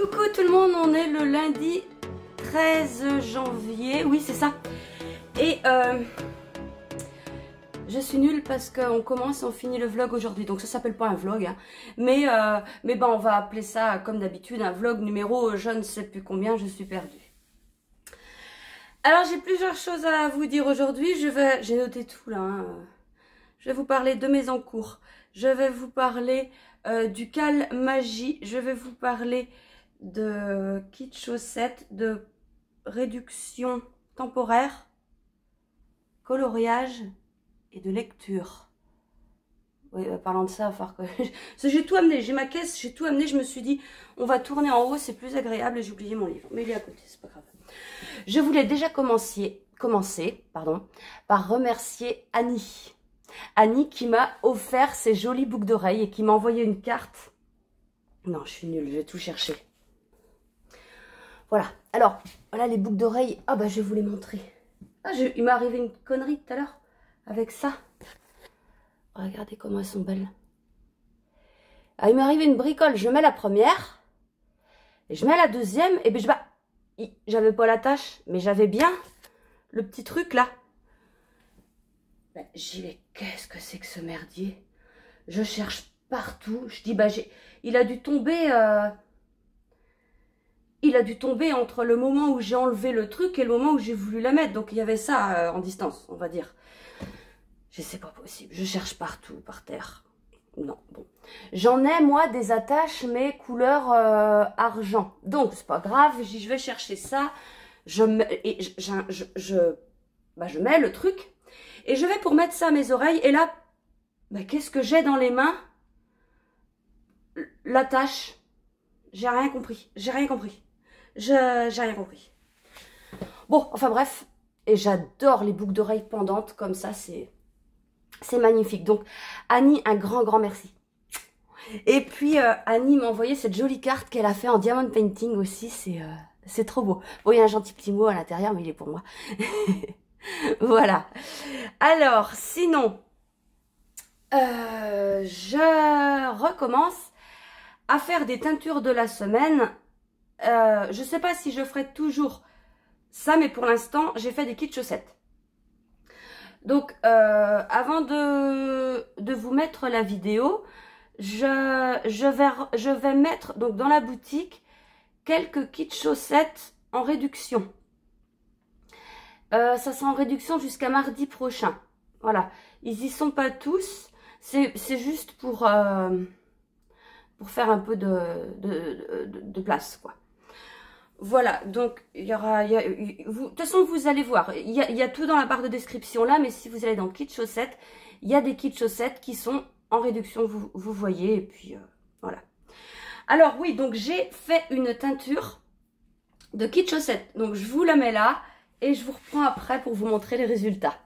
Coucou tout le monde, on est le lundi 13 janvier, oui c'est ça. Et je suis nulle parce qu'on commence et on finit le vlog aujourd'hui, donc ça s'appelle pas un vlog, hein. Mais ben on va appeler ça comme d'habitude un vlog numéro je ne sais plus combien, je suis perdue. Alors j'ai plusieurs choses à vous dire aujourd'hui, j'ai noté tout là, hein. Je vais vous parler de mes encours, je vais vous parler du Cal Magie, je vais vous parler de kit chaussettes, de réduction temporaire, coloriage et de lecture. Oui, parlant de ça, il va falloir que... j'ai tout amené, j'ai ma caisse, j'ai tout amené, je me suis dit, on va tourner en haut, c'est plus agréable, et j'ai oublié mon livre. Mais il est à côté, c'est pas grave. Je voulais déjà commencer par remercier Annie. Annie qui m'a offert ces jolies boucles d'oreilles et qui m'a envoyé une carte. Non, je suis nulle, je vais tout chercher. Voilà, alors, voilà les boucles d'oreilles. Ah bah je vais vous les montrer. Ah, il m'est arrivé une connerie tout à l'heure avec ça. Regardez comment elles sont belles. Ah, il m'est arrivé une bricole, je mets la première, et je mets la deuxième, et ben j'avais pas l'attache, mais j'avais bien le petit truc là. Ben, j'ai dit, qu'est-ce que c'est que ce merdier? Je cherche partout, je dis, bah il a dû tomber... Il a dû tomber entre le moment où j'ai enlevé le truc et le moment où j'ai voulu la mettre. Donc il y avait ça en distance, on va dire. C'est pas possible. Je cherche partout, par terre. Non, bon. J'en ai, moi, des attaches, mais couleur argent. Donc, c'est pas grave. Je vais chercher ça. Je mets le truc. Et je vais pour mettre ça à mes oreilles. Et là, bah, qu'est-ce que j'ai dans les mains? L'attache. J'ai rien compris. J'ai rien compris. J'ai rien compris. Bon, enfin bref. Et j'adore les boucles d'oreilles pendantes comme ça. C'est magnifique. Donc, Annie, un grand merci. Et puis, Annie m'a envoyé cette jolie carte qu'elle a fait en diamond painting aussi. C'est trop beau. Bon, il y a un gentil petit mot à l'intérieur, mais il est pour moi. Voilà. Alors, sinon, je recommence à faire des teintures de la semaine. Je sais pas si je ferai toujours ça, mais pour l'instant, j'ai fait des kits chaussettes. Donc, avant de vous mettre la vidéo, je vais mettre donc dans la boutique quelques kits chaussettes en réduction. Ça sera en réduction jusqu'à mardi prochain. Voilà, ils y sont pas tous. C'est juste pour faire un peu de place, quoi. Voilà, donc il y aura... de toute façon, vous allez voir. Il y a tout dans la barre de description là, mais si vous allez dans kit chaussettes, il y a des kits chaussettes qui sont en réduction, vous voyez, et puis voilà. Alors oui, donc j'ai fait une teinture de kit chaussettes. Donc je vous la mets là, et je vous reprends après pour vous montrer les résultats.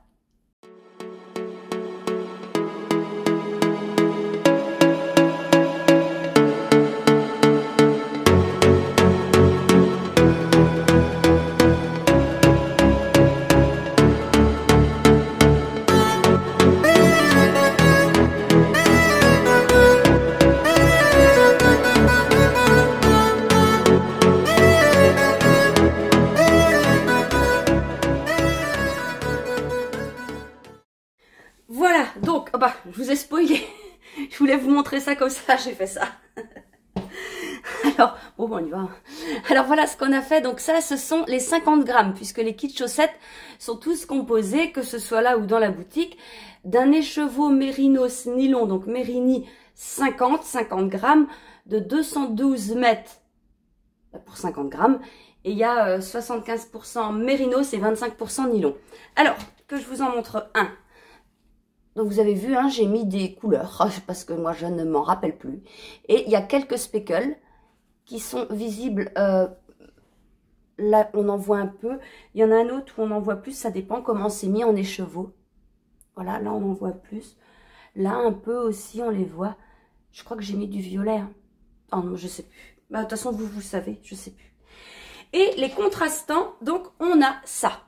Voilà, donc, oh bah, je vous ai spoilé. Je voulais vous montrer ça comme ça, j'ai fait ça. Alors, bon, on y va. Alors voilà ce qu'on a fait. Donc ça, ce sont les 50 grammes, puisque les kits chaussettes sont tous composés, que ce soit là ou dans la boutique, d'un écheveau mérinos nylon, donc Mérini 50 grammes, de 212 mètres pour 50 grammes. Et il y a 75% mérinos et 25% nylon. Alors, que je vous en montre un. Donc vous avez vu, hein, j'ai mis des couleurs, parce que moi je ne m'en rappelle plus. Et il y a quelques speckles qui sont visibles, là on en voit un peu. Il y en a un autre où on en voit plus, ça dépend comment c'est mis en écheveau. Voilà, là on en voit plus. Là un peu aussi on les voit. Je crois que j'ai mis du violet. Hein. Oh non, je sais plus. Bah, de toute façon vous savez, je sais plus. Et les contrastants, donc on a ça.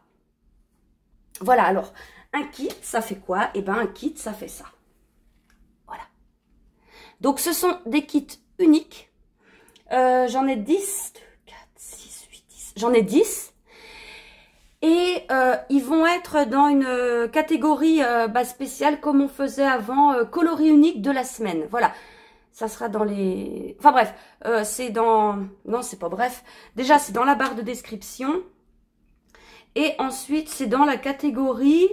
Voilà, alors... Un kit, ça fait quoi? Eh bien, un kit, ça fait ça. Voilà. Donc, ce sont des kits uniques. J'en ai 10, 2, 4, 6, 8, 10. J'en ai 10. Et ils vont être dans une catégorie spéciale comme on faisait avant, coloris unique de la semaine. Voilà, ça sera dans les... Enfin bref, c'est dans... Non, c'est pas bref. Déjà, c'est dans la barre de description. Et ensuite, c'est dans la catégorie...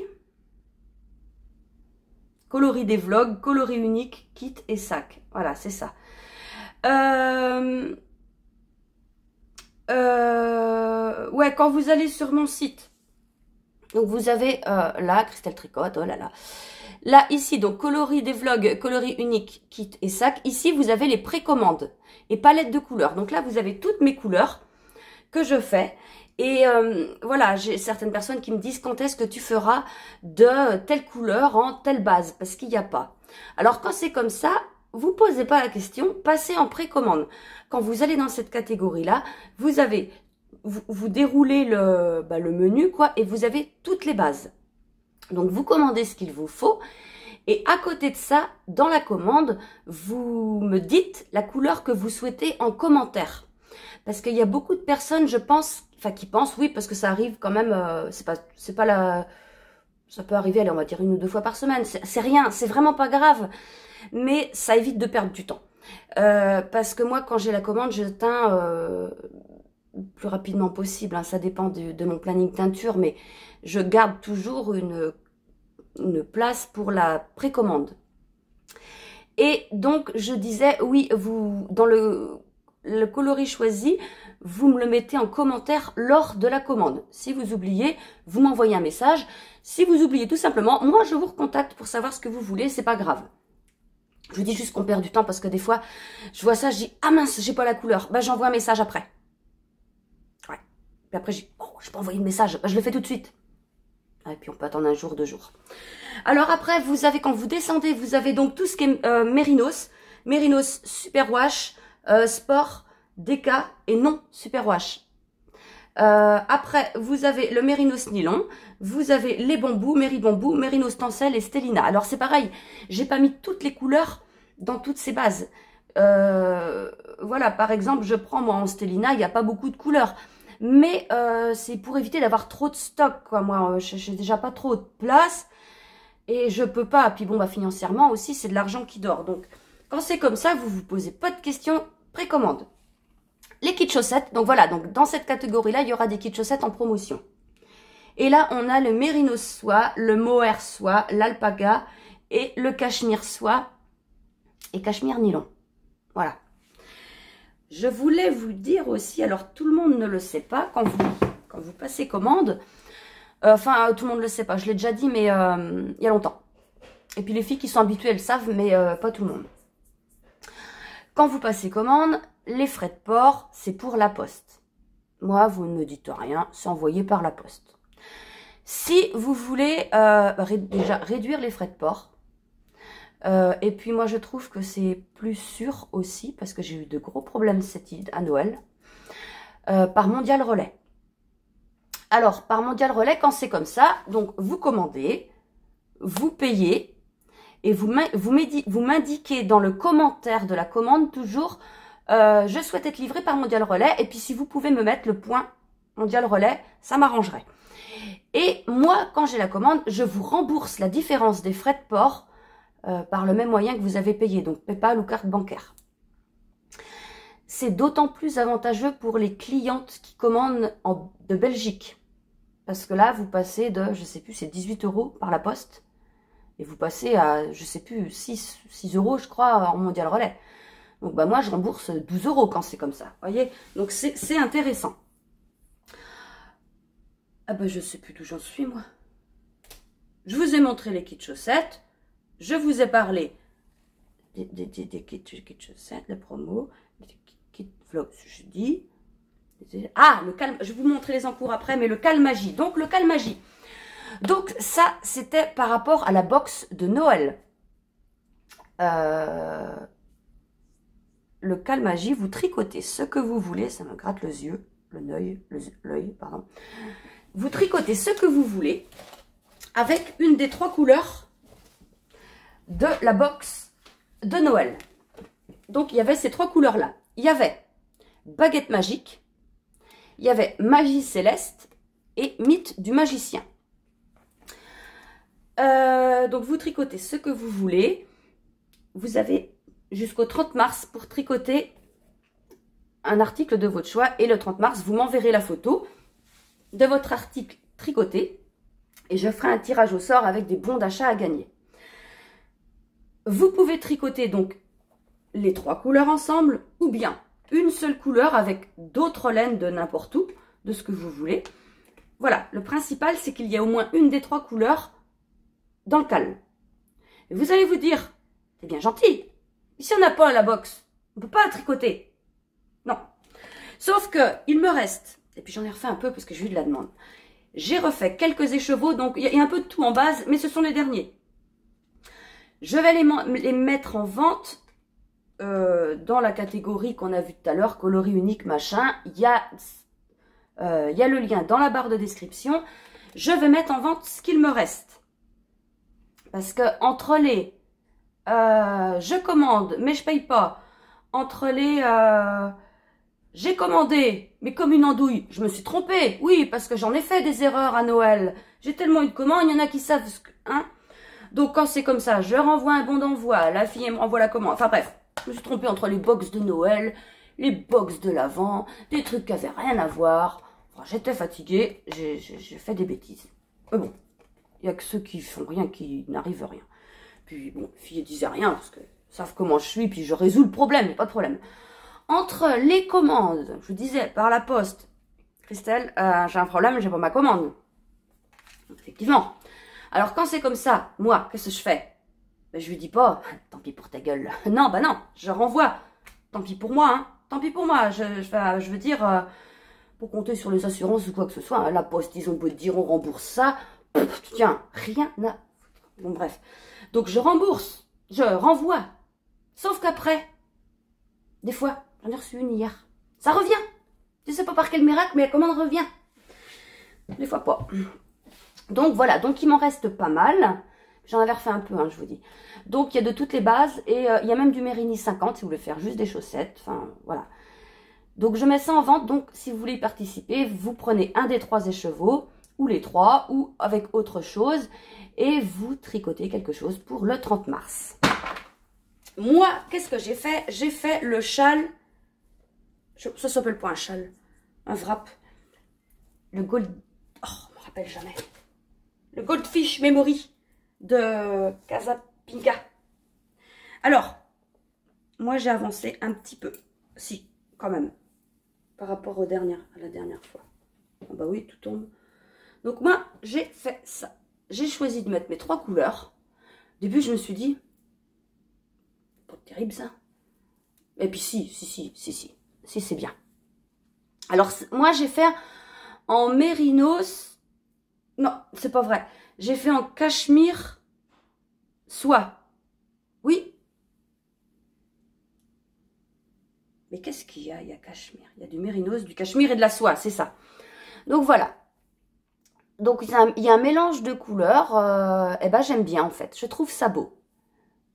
coloris des vlogs, coloris unique, kit et sac. Voilà, c'est ça. Ouais, quand vous allez sur mon site, donc vous avez là, Christelle Tricotte, oh là là. Là, ici, donc coloris des vlogs, coloris unique, kit et sac. Ici, vous avez les précommandes et palettes de couleurs. Donc là, vous avez toutes mes couleurs que je fais. Et voilà, j'ai certaines personnes qui me disent quand est-ce que tu feras de telle couleur en telle base, parce qu'il n'y a pas. Alors quand c'est comme ça, vous posez pas la question, passez en précommande. Quand vous allez dans cette catégorie-là, vous avez, vous déroulez le menu, quoi, et vous avez toutes les bases. Donc vous commandez ce qu'il vous faut, et à côté de ça, dans la commande, vous me dites la couleur que vous souhaitez en commentaire. Parce qu'il y a beaucoup de personnes, je pense, enfin qui pensent, oui, parce que ça arrive quand même, c'est pas la... Ça peut arriver, allez, on va dire 1 ou 2 fois par semaine, c'est rien, c'est vraiment pas grave. Mais ça évite de perdre du temps. Parce que moi, quand j'ai la commande, je teins le plus rapidement possible. Hein, ça dépend de mon planning teinture, mais je garde toujours une place pour la précommande. Et donc, je disais, oui, vous, dans le coloris choisi, vous me le mettez en commentaire lors de la commande. Si vous oubliez, vous m'envoyez un message. Si vous oubliez tout simplement, moi, je vous recontacte pour savoir ce que vous voulez, c'est pas grave. Je vous dis juste qu'on perd du temps parce que des fois, je vois ça, je dis, ah mince, j'ai pas la couleur. Bah, j'envoie un message après. Ouais. Puis après, je dis, oh, je peux envoyer le message. Bah, je le fais tout de suite. Et puis, on peut attendre 1 jour, 2 jours. Alors après, vous avez, quand vous descendez, vous avez donc tout ce qui est Mérinos. Mérinos Superwash, Sport, Déca et non Superwash. Après, vous avez le Mérinos Nylon, vous avez les bambous, Méribambou, Mérinos Tencel et Stellina. Alors c'est pareil, j'ai pas mis toutes les couleurs dans toutes ces bases. Voilà, par exemple, je prends moi en Stellina, il n'y a pas beaucoup de couleurs. Mais c'est pour éviter d'avoir trop de stock, quoi. Moi, j'ai déjà pas trop de place et je peux pas. Puis bon, bah financièrement aussi, c'est de l'argent qui dort. Donc, quand c'est comme ça, vous vous posez pas de questions, précommande. Les kits chaussettes, donc voilà, donc dans cette catégorie-là, il y aura des kits chaussettes en promotion. Et là, on a le Mérinos soie, le mohair soie, l'alpaga et le cachemire soie et cachemire nylon. Voilà. Je voulais vous dire aussi, alors tout le monde ne le sait pas, quand vous passez commande, enfin tout le monde ne le sait pas, je l'ai déjà dit, mais il y a longtemps. Et puis les filles qui sont habituées, elles savent, mais pas tout le monde. Quand vous passez commande, les frais de port, c'est pour la poste. Moi, vous ne me dites rien, c'est envoyé par la poste. Si vous voulez déjà réduire les frais de port, et puis moi je trouve que c'est plus sûr aussi, parce que j'ai eu de gros problèmes à Noël, par Mondial Relais. Alors, par Mondial Relais, quand c'est comme ça, donc vous commandez, vous payez, et vous m'indiquez dans le commentaire de la commande toujours, je souhaite être livré par Mondial Relais, et puis si vous pouvez me mettre le point Mondial Relais, ça m'arrangerait. Et moi, quand j'ai la commande, je vous rembourse la différence des frais de port par le même moyen que vous avez payé, donc PayPal ou carte bancaire. C'est d'autant plus avantageux pour les clientes qui commandent de Belgique. Parce que là, vous passez de, je sais plus, c'est 18 € par la poste. Et vous passez à, je sais plus, 6 € je crois en Mondial Relais. Donc bah moi, je rembourse 12 € quand c'est comme ça. Vous voyez? Donc c'est intéressant. Ah bah je sais plus d'où j'en suis moi. Je vous ai montré les kits chaussettes. Je vous ai parlé des kits chaussettes, les promos, des kits vlogs, je dis. Ah, le calme, je vais vous montrer les encours après, mais le Calmagie. Donc, le Calmagie. Donc, ça, c'était par rapport à la box de Noël. Le Calmagie, vous tricotez ce que vous voulez. Ça me gratte les yeux, l'œil, pardon. Vous tricotez ce que vous voulez avec une des 3 couleurs de la box de Noël. Donc, il y avait ces 3 couleurs-là. Il y avait Baguette magique, il y avait Magie céleste et Mythe du magicien. Donc vous tricotez ce que vous voulez. Vous avez jusqu'au 30 mars pour tricoter un article de votre choix. Et le 30 mars, vous m'enverrez la photo de votre article tricoté. Et je ferai un tirage au sort avec des bons d'achat à gagner. Vous pouvez tricoter donc les 3 couleurs ensemble ou bien une seule couleur avec d'autres laines de n'importe où, de ce que vous voulez. Voilà, le principal c'est qu'il y a au moins une des 3 couleurs dans le calme. Et vous allez vous dire, c'est bien gentil, si on n'a pas la box, on ne peut pas tricoter. Non. Sauf que il me reste, et puis j'en ai refait un peu parce que j'ai eu de la demande. J'ai refait quelques écheveaux, donc il y a un peu de tout en base, mais ce sont les derniers. Je vais les mettre en vente dans la catégorie qu'on a vue tout à l'heure, coloris unique, machin. Il y a le lien dans la barre de description. Je vais mettre en vente ce qu'il me reste. Parce que entre les je commande mais je paye pas, entre les j'ai commandé mais comme une andouille, je me suis trompée, oui parce que j'en ai fait des erreurs à Noël, j'ai tellement eu de commandes, il y en a qui savent ce que, hein. Donc quand c'est comme ça, je renvoie un bon d'envoi, la fille elle me renvoie la commande, enfin bref, je me suis trompée entre les box de Noël, les box de l'Avent, des trucs qui avaient rien à voir. Enfin, j'étais fatiguée, j'ai fait des bêtises. Mais bon, il n'y a que ceux qui font rien, qui n'arrivent à rien. Puis bon, les filles ne disaient rien, parce que savent comment je suis, puis je résous le problème, il n'y a pas de problème. Entre les commandes, je vous disais, par la poste, Christelle, j'ai un problème, j'ai pas ma commande. Effectivement. Alors quand c'est comme ça, moi, qu'est-ce que je fais? Ben, je lui dis pas, tant pis pour ta gueule. Non, bah non, je renvoie. Tant pis pour moi, hein. Tant pis pour moi. Je veux dire, pour compter sur les assurances ou quoi que ce soit, hein, la poste, ils ont beau te dire, on rembourse ça. Tiens, rien à... Bon, bref. Donc, je rembourse. Je renvoie. Sauf qu'après, des fois, j'en ai reçu une hier. Ça revient. Je sais pas par quel miracle, mais la commande revient. Des fois pas. Donc, voilà. Donc, il m'en reste pas mal. J'en avais refait un peu, hein, je vous dis. Donc, il y a de toutes les bases. Et il y a même du Mérini 50, si vous voulez faire juste des chaussettes. Enfin, voilà. Donc, je mets ça en vente. Donc, si vous voulez y participer, vous prenez un des 3 écheveaux, ou les 3, ou avec autre chose. Et vous tricotez quelque chose pour le 30 mars. Moi, qu'est-ce que j'ai fait? J'ai fait le châle. Ça s'appelle pas un châle. Un wrap. Le gold... Oh, je me rappelle jamais. Le Goldfish Memory de Casapinka. Alors, moi j'ai avancé un petit peu. Si, quand même. Par rapport à la dernière fois. Oh bah oui, tout tombe. Donc moi, j'ai fait ça. J'ai choisi de mettre mes 3 couleurs. Au début, je me suis dit, pas terrible ça. Et puis si, c'est bien. Alors, moi j'ai fait en mérinos. Non, c'est pas vrai. J'ai fait en cachemire soie. Oui. Mais qu'est-ce qu'il y a? Il y a cachemire. Il y a du mérinos, du cachemire et de la soie, c'est ça. Donc voilà. Donc il y a un mélange de couleurs. Et ben j'aime bien en fait. Je trouve ça beau.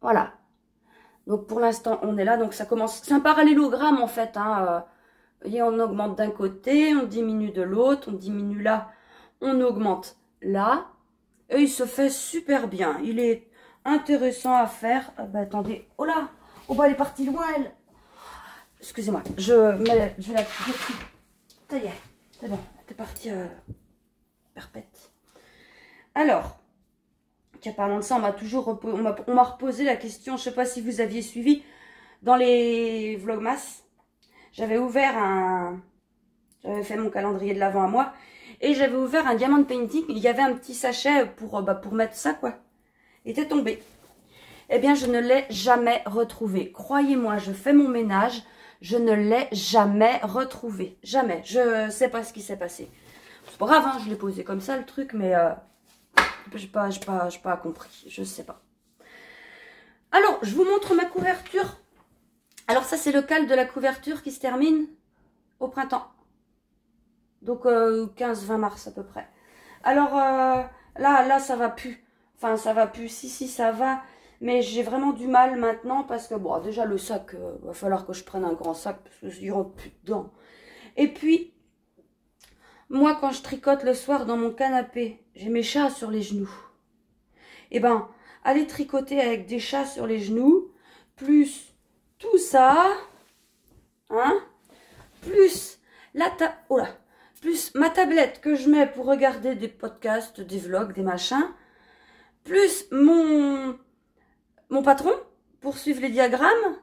Voilà. Donc pour l'instant on est là. Donc ça commence. C'est un parallélogramme en fait. Hein. Et on augmente d'un côté, on diminue de l'autre, on diminue là, on augmente là. Et il se fait super bien. Il est intéressant à faire. Bah, attendez. Oh là. Oh bah elle est partie loin elle. Excusez-moi. Je vais la... Ça y est. C'est bon. Elle est partie perpète. Alors. Tiens, parlant de ça, on m'a reposé la question. Je sais pas si vous aviez suivi. Dans les Vlogmas. J'avais fait mon calendrier de l'Avent à moi. Et j'avais ouvert un diamant painting. Il y avait un petit sachet pour mettre ça, quoi. Il était tombé. Eh bien, je ne l'ai jamais retrouvé. Croyez-moi, je fais mon ménage. Je ne l'ai jamais retrouvé. Jamais. Je sais pas ce qui s'est passé. C'est pas grave, hein, je l'ai posé comme ça, le truc. Mais j'ai pas compris. Je sais pas. Alors, je vous montre ma couverture. Alors ça, c'est le cal de la couverture qui se termine au printemps. Donc 15-20 mars à peu près. Alors là, ça va plus. Enfin, ça va plus. Si, ça va. Mais j'ai vraiment du mal maintenant parce que, bon, déjà le sac, va falloir que je prenne un grand sac parce que je rentre plus dedans. Et puis, moi, quand je tricote le soir dans mon canapé, j'ai mes chats sur les genoux. Eh ben, aller tricoter avec des chats sur les genoux, plus tout ça, hein, plus plus ma tablette que je mets pour regarder des podcasts, des vlogs, des machins, plus mon patron pour suivre les diagrammes,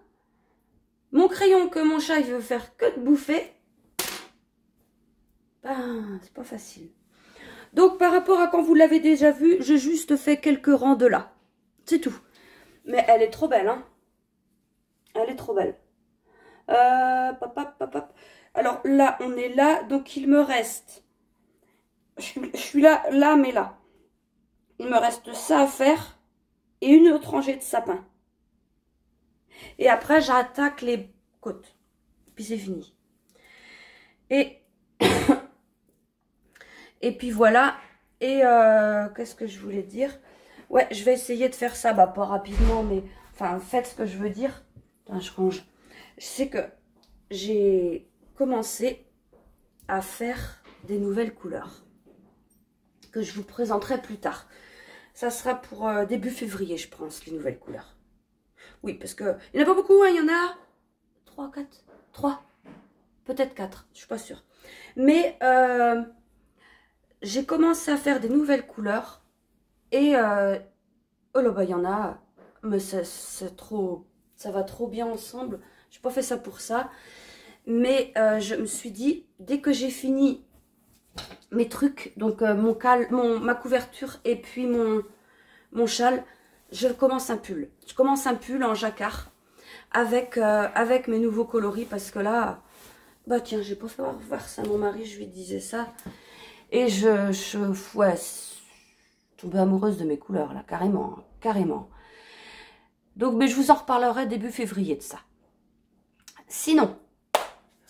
mon crayon que mon chat il veut faire que de bouffer. Ben, c'est pas facile. Donc, par rapport à quand vous l'avez déjà vu, j'ai juste fait quelques rangs de là. C'est tout. Mais elle est trop belle, hein. Elle est trop belle. Alors là, on est là. Donc, il me reste... Je suis là, mais là. Il me reste ça à faire. Et une autre rangée de sapins. Et après, j'attaque les côtes. Puis c'est fini. Et puis voilà. Et qu'est-ce que je voulais dire? Ouais, je vais essayer de faire ça. Bah, pas rapidement, mais... Enfin, faites ce que je veux dire. Attends, je range. Je sais que j'ai commencé à faire des nouvelles couleurs. Que je vous présenterai plus tard. Ça sera pour début février, je pense, les nouvelles couleurs. Oui, parce que... Il n'y en a pas beaucoup, hein. Il y en a 3, 4, 3. Peut-être 4, je suis pas sûre. Mais... j'ai commencé à faire des nouvelles couleurs et oh là bah il y en a, mais c'est trop, ça va trop bien ensemble. J'ai pas fait ça pour ça, mais je me suis dit dès que j'ai fini mes trucs, donc ma couverture et puis mon châle, je commence un pull. Je commence un pull en jacquard avec mes nouveaux coloris parce que là, bah tiens, j'ai pas fait voir ça à mon mari, je lui disais ça. Et ouais, tombée amoureuse de mes couleurs, là, carrément, carrément. Donc, mais je vous en reparlerai début février de ça. Sinon,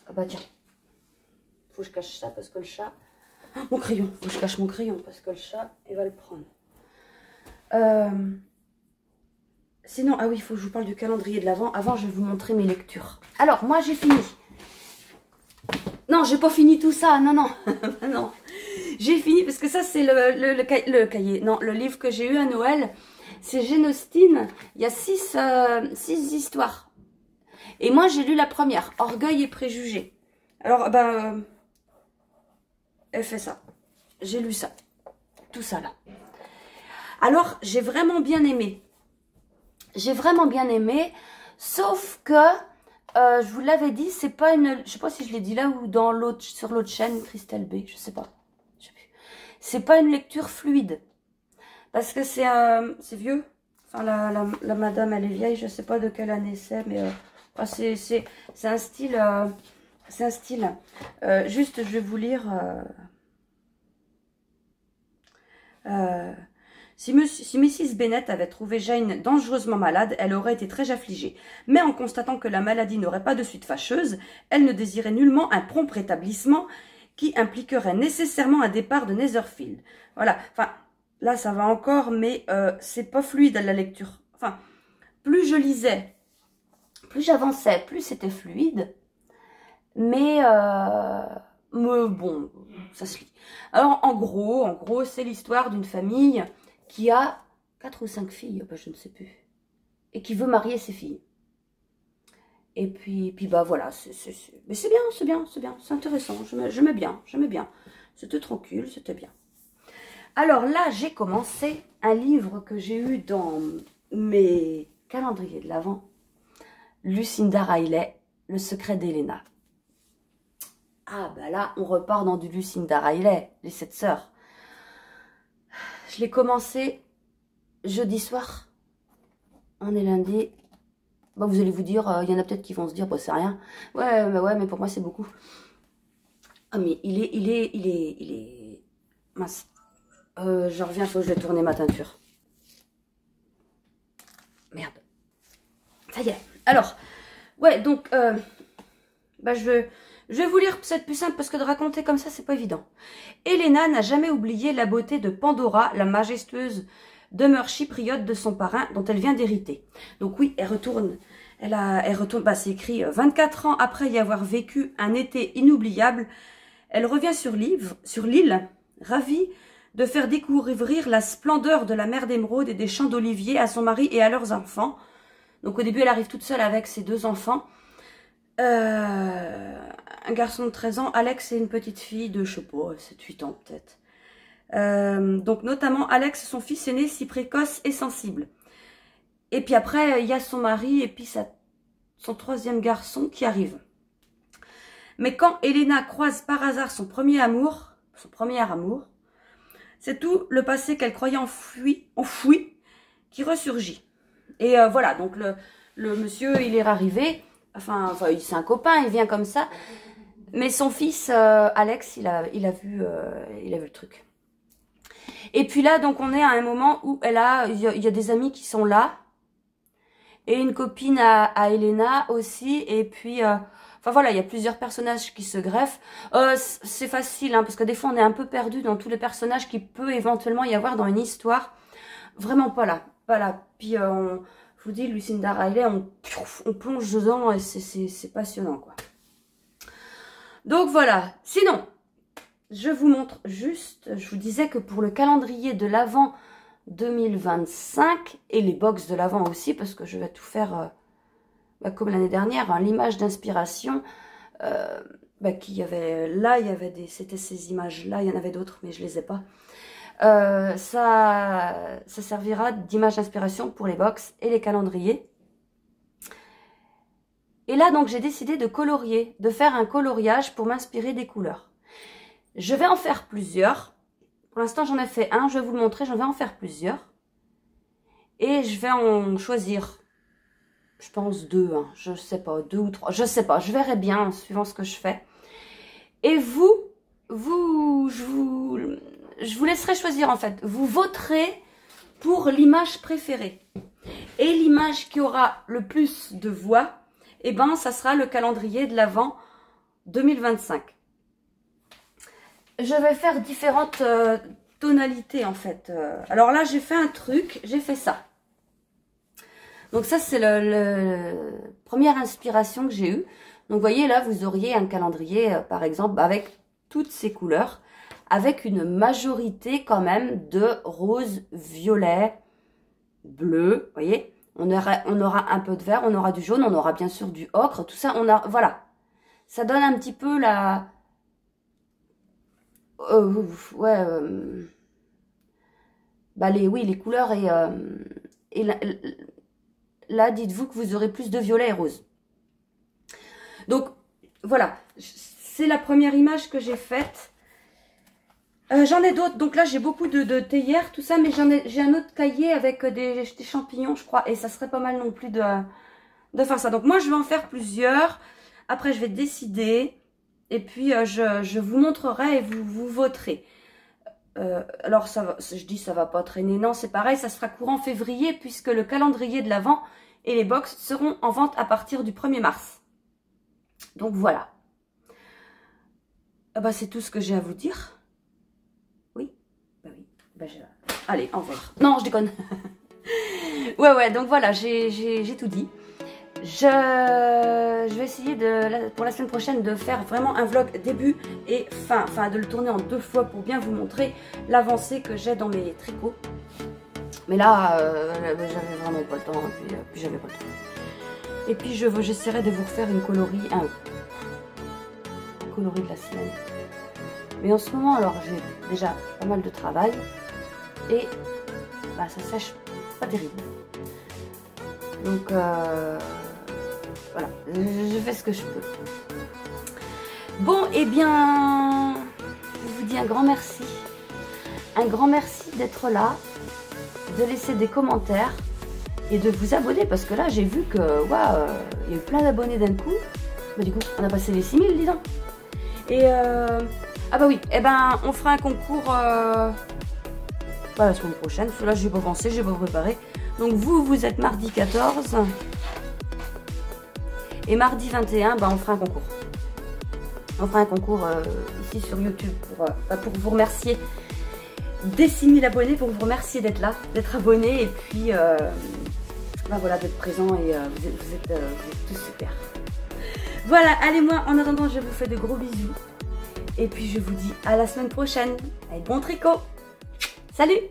ah bah tiens, faut que je cache ça parce que le chat... Mon crayon, faut que je cache mon crayon parce que le chat, il va le prendre. Sinon, ah oui, il faut que je vous parle du calendrier de l'Avent. Avant, je vais vous montrer mes lectures. Alors, moi, j'ai fini. Non, j'ai pas fini tout ça, non, non, non. J'ai fini, parce que ça, c'est le cahier. Non, le livre que j'ai eu à Noël, c'est Jane Austen. Il y a 6 histoires. Et moi, j'ai lu la première, Orgueil et préjugés. Alors, ben, elle fait ça. J'ai lu ça. Tout ça, là. Alors, j'ai vraiment bien aimé. J'ai vraiment bien aimé, sauf que... je vous l'avais dit, c'est pas une... Je sais pas si je l'ai dit là ou dans l'autre, sur l'autre chaîne, Christelle B, je sais pas. C'est pas une lecture fluide. Parce que c'est vieux. Enfin, la madame, elle est vieille, je sais pas de quelle année c'est, mais c'est un style... c'est un style. Juste, je vais vous lire... Si Mrs. Bennet avait trouvé Jane dangereusement malade, elle aurait été très affligée. Mais en constatant que la maladie n'aurait pas de suite fâcheuse, elle ne désirait nullement un prompt rétablissement qui impliquerait nécessairement un départ de Netherfield. Voilà, enfin, là ça va encore, mais c'est pas fluide à la lecture. Enfin, plus je lisais, plus j'avançais, plus c'était fluide. Mais bon, ça se lit. Alors, en gros, c'est l'histoire d'une famille qui a 4 ou 5 filles, bah, je ne sais plus, et qui veut marier ses filles. Et puis bah voilà, mais c'est bien, c'est intéressant, j'aimais bien. C'était tranquille, c'était bien. Alors là, j'ai commencé un livre que j'ai eu dans mes calendriers de l'Avent, Lucinda Riley, Le secret d'Helena. Ah bah là, on repart dans du Lucinda Riley, les 7 sœurs. Je l'ai commencé jeudi soir. On est lundi. Bah, vous allez vous dire, il y en a peut-être qui vont se dire, bah c'est rien. Ouais, mais pour moi c'est beaucoup. Ah mais il est... Mince. Je reviens, faut que je vais tourner ma teinture. Merde. Ça y est. Alors, ouais, donc, bah je vais vous lire, c'est plus simple parce que de raconter comme ça, c'est pas évident. Helena n'a jamais oublié la beauté de Pandora, la majestueuse demeure chypriote de son parrain dont elle vient d'hériter. Donc oui, elle retourne, bah, c'est écrit 24 ans après y avoir vécu un été inoubliable, elle revient sur l'île, ravie de faire découvrir la splendeur de la mer d'émeraude et des champs d'oliviers à son mari et à leurs enfants. Donc au début, elle arrive toute seule avec ses 2 enfants. Un garçon de 13 ans, Alex, et une petite fille de, je sais pas, 7-8 ans peut-être. Donc notamment Alex, son fils aîné, si précoce et sensible. Et puis après, il y a son mari et puis son 3e garçon qui arrive. Mais quand Elena croise par hasard son premier amour, c'est tout le passé qu'elle croyait enfoui qui ressurgit. Et voilà, donc le monsieur, il est arrivé, enfin c'est un copain, il vient comme ça. Mais son fils, Alex, il a vu le truc. Et puis là, donc on est à un moment où il y a des amis qui sont là. Et une copine à Elena aussi. Et puis, enfin voilà, il y a plusieurs personnages qui se greffent. C'est facile, hein, parce que des fois on est un peu perdu dans tous les personnages qui peut éventuellement y avoir dans une histoire. Vraiment pas là. Puis je vous dis, Lucinda Riley, on plonge dedans et c'est passionnant, quoi. Donc voilà. Sinon, je vous montre juste, je vous disais que pour le calendrier de l'Avent 2025 et les box de l'Avent aussi, parce que je vais tout faire comme l'année dernière, hein, l'image d'inspiration qu'il y avait là, c'était ces images là, il y en avait d'autres mais je les ai pas. Ça servira d'image d'inspiration pour les box et les calendriers. Et là donc j'ai décidé de colorier, de faire un coloriage pour m'inspirer des couleurs. Je vais en faire plusieurs. Pour l'instant j'en ai fait un, je vais vous le montrer, j'en vais en faire plusieurs. Et je vais en choisir, je pense 2, hein, je sais pas, 2 ou 3, je sais pas, je verrai bien suivant ce que je fais. Et je vous laisserai choisir en fait. Vous voterez pour l'image préférée. Et l'image qui aura le plus de voix, eh ben, ça sera le calendrier de l'Avent 2025. Je vais faire différentes tonalités en fait. Alors là, j'ai fait un truc, j'ai fait ça. Donc ça, c'est la première inspiration que j'ai eue. Donc vous voyez, là, vous auriez un calendrier, par exemple, avec toutes ces couleurs, avec une majorité quand même de rose, violet, bleu, vous voyez. On aura un peu de vert, on aura du jaune, on aura bien sûr du ocre, tout ça, voilà. Ça donne un petit peu la... les couleurs et là, dites-vous que vous aurez plus de violet et rose. Donc, voilà, c'est la première image que j'ai faite. J'en ai d'autres, donc là j'ai beaucoup de théières, tout ça, mais j'ai un autre cahier avec des champignons, je crois, et ça serait pas mal non plus de faire ça. Donc moi je vais en faire plusieurs, après je vais décider, et puis je vous montrerai et vous voterez. Alors je dis ça va pas traîner, non c'est pareil, ça sera courant février, puisque le calendrier de l'Avent et les box seront en vente à partir du 1er mars. Donc voilà. C'est tout ce que j'ai à vous dire. Allez, au revoir. Non, je déconne. ouais, donc voilà, j'ai tout dit. Je vais essayer pour la semaine prochaine de faire vraiment un vlog début et fin. Enfin, de le tourner en 2 fois pour bien vous montrer l'avancée que j'ai dans mes tricots. Mais là, j'avais vraiment pas le temps. Puis j'avais pas le temps. Et puis j'essaierai de vous refaire un coloris de la semaine. Mais en ce moment, alors j'ai déjà pas mal de travail. Et ça sèche pas terrible. Donc voilà, je fais ce que je peux. Bon, eh bien, je vous dis un grand merci. Un grand merci d'être là, de laisser des commentaires et de vous abonner. Parce que là, j'ai vu que, il y a eu plein d'abonnés d'un coup. Du coup, on a passé les 6000, dis donc. Et, oui, eh ben, on fera un concours... la semaine prochaine, parce que là j'ai pas pensé, j'ai pas préparé. Donc vous êtes mardi 14 et mardi 21, on fera un concours. On fera un concours ici sur YouTube pour vous remercier des 6000 abonnés pour vous remercier d'être là, d'être abonné et puis ben voilà, d'être présent et vous êtes tous super. Voilà, allez moi en attendant je vous fais de gros bisous et puis je vous dis à la semaine prochaine. Allez, bon tricot. Salut!